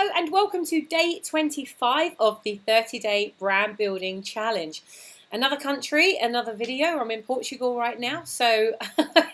Hello and welcome to day 25 of the 30-day brand building challenge. Another country, another video. I'm in Portugal right now, so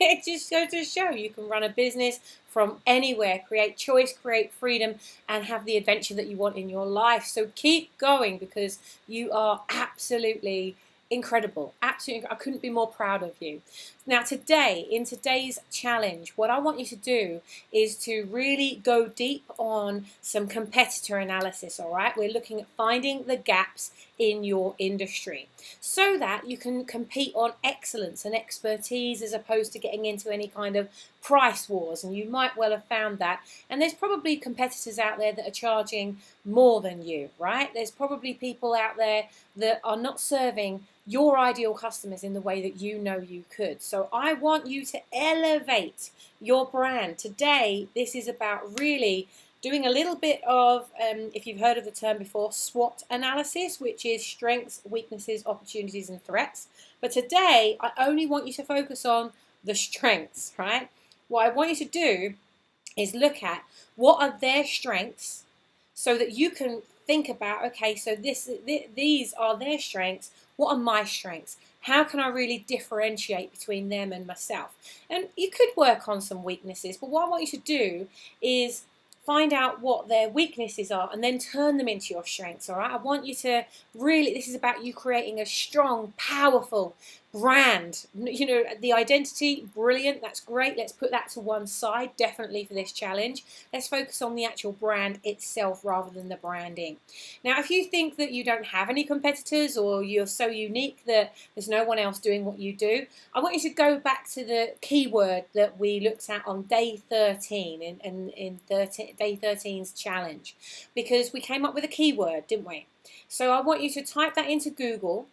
it just goes to show you can run a business from anywhere, create choice, create freedom, and have the adventure that you want in your life. So keep going because you are absolutely incredible. Absolutely, I couldn't be more proud of you. Now today, in today's challenge, what I want you to do is to really go deep on some competitor analysis, all right? We're looking at finding the gaps in your industry so that you can compete on excellence and expertise as opposed to getting into any kind of price wars. And you might well have found that. And there's probably competitors out there that are charging more than you, right? There's probably people out there that are not serving your ideal customers in the way that you know you could. So I want you to elevate your brand. Today, this is about really doing a little bit of, if you've heard of the term before, SWOT analysis, which is strengths, weaknesses, opportunities, and threats. But today, I only want you to focus on the strengths, right? What I want you to do is look at what are their strengths so that you can think about, okay, so these are their strengths. What are my strengths? How can I really differentiate between them and myself? And you could work on some weaknesses, but what I want you to do is find out what their weaknesses are and then turn them into your strengths, all right? I want you to really, this is about you creating a strong, powerful brand. You know, the identity, brilliant, that's great. Let's put that to one side, definitely for this challenge. Let's focus on the actual brand itself rather than the branding. Now, if you think that you don't have any competitors or you're so unique that there's no one else doing what you do, I want you to go back to the keyword that we looked at on day 13 in day 13's challenge, because we came up with a keyword, didn't we? So I want you to type that into Google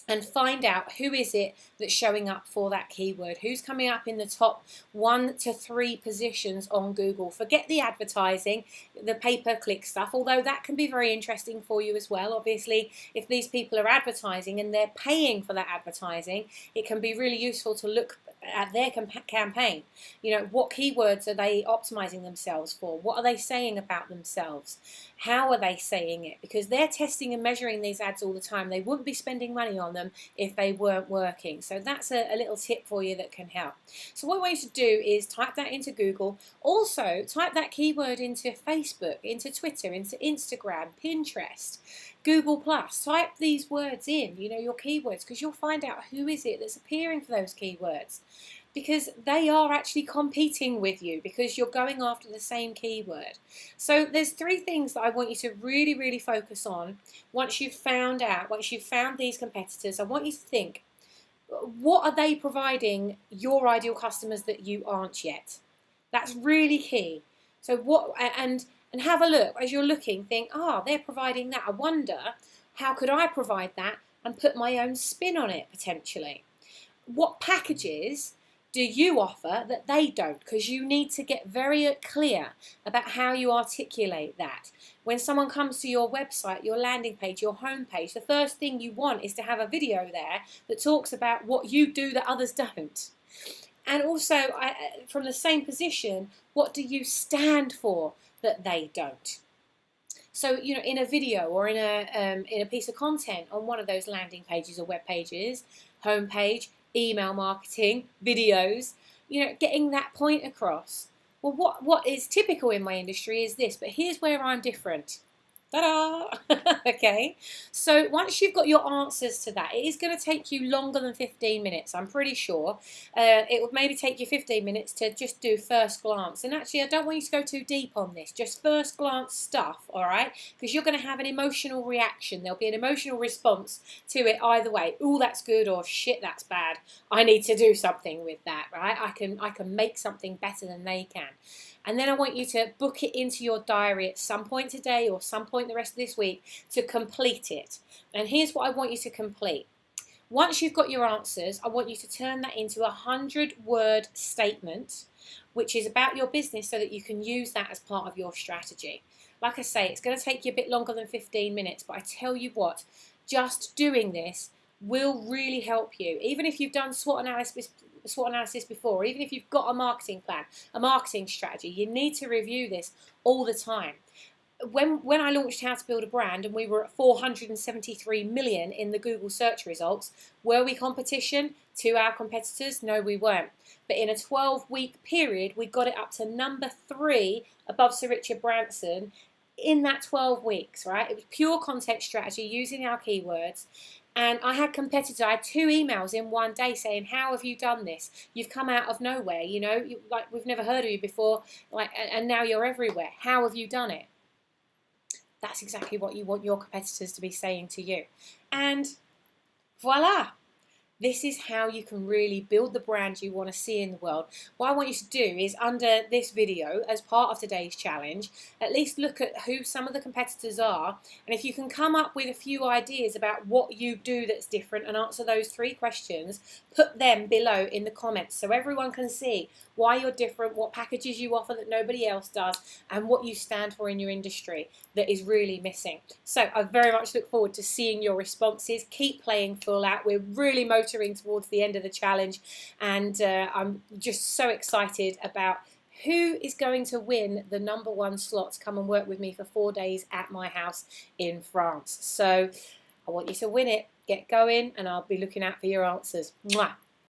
and find out who is it that's showing up for that keyword, who's coming up in the top 1 to 3 positions on Google. Forget the advertising, the pay-per-click stuff, although that can be very interesting for you as well. Obviously, if these people are advertising and they're paying for that advertising, it can be really useful to look at their campaign. You know, what keywords are they optimizing themselves for? What are they saying about themselves? How are they saying it? Because they're testing and measuring these ads all the time. They wouldn't be spending money on them if they weren't working. So that's a little tip for you that can help. So what I want you to do is type that into Google. Also, type that keyword into Facebook, into Twitter, into Instagram, Pinterest, Google+. Type these words in, you know, your keywords, because you'll find out who is it that's appearing for those keywords. Because they are actually competing with you because you're going after the same keyword. So there's 3 things that I want you to really, really focus on once you've found these competitors. I want you to think, what are they providing your ideal customers that you aren't yet? That's really key. So what, and have a look as you're looking, think, they're providing that. I wonder, how could I provide that and put my own spin on it potentially? What packages do you offer that they don't? Because you need to get very clear about how you articulate that. When someone comes to your website, your landing page, your home page, the first thing you want is to have a video there that talks about what you do that others don't. And also, from the same position, what do you stand for that they don't? So, you know, in a video or in a piece of content on one of those landing pages or web pages, home page, email marketing, videos, you know, getting that point across. Well, what is typical in my industry is this, but here's where I'm different. Ta-da! Okay, so once you've got your answers to that, it is going to take you longer than 15 minutes, I'm pretty sure. It would maybe take you 15 minutes to just do first glance. And actually, I don't want you to go too deep on this, just first glance stuff, all right? Because you're going to have an emotional reaction. There'll be an emotional response to it either way. Ooh, that's good, or shit, that's bad. I need to do something with that, right? I can make something better than they can. And then I want you to book it into your diary at some point today or some point the rest of this week to complete it. And here's what I want you to complete. Once you've got your answers, I want you to turn that into a 100-word statement, which is about your business so that you can use that as part of your strategy. Like I say, it's going to take you a bit longer than 15 minutes, but I tell you what, just doing this will really help you. Even if you've done SWOT analysis before, or even if you've got a marketing plan, a marketing strategy, you need to review this all the time. when I launched How to Build a Brand and we were at 473 million in the Google search results, were we competition to our competitors? No, we weren't. But in a 12-week period, we got it up to number 3 above Sir Richard Branson in that 12 weeks, right? It was pure content strategy using our keywords. And I had competitors, I had 2 emails in one day saying, how have you done this? You've come out of nowhere, you know, like we've never heard of you before, like, and now you're everywhere. How have you done it? That's exactly what you want your competitors to be saying to you. And voila! This is how you can really build the brand you want to see in the world. What I want you to do is, under this video, as part of today's challenge, at least look at who some of the competitors are, and if you can come up with a few ideas about what you do that's different and answer those 3 questions, put them below in the comments so everyone can see why you're different, what packages you offer that nobody else does, and what you stand for in your industry that is really missing. So I very much look forward to seeing your responses. Keep playing full out. We're really motoring towards the end of the challenge, and I'm just so excited about who is going to win the #1 slot to come and work with me for 4 days at my house in France. So I want you to win it. Get going, and I'll be looking out for your answers. Mwah.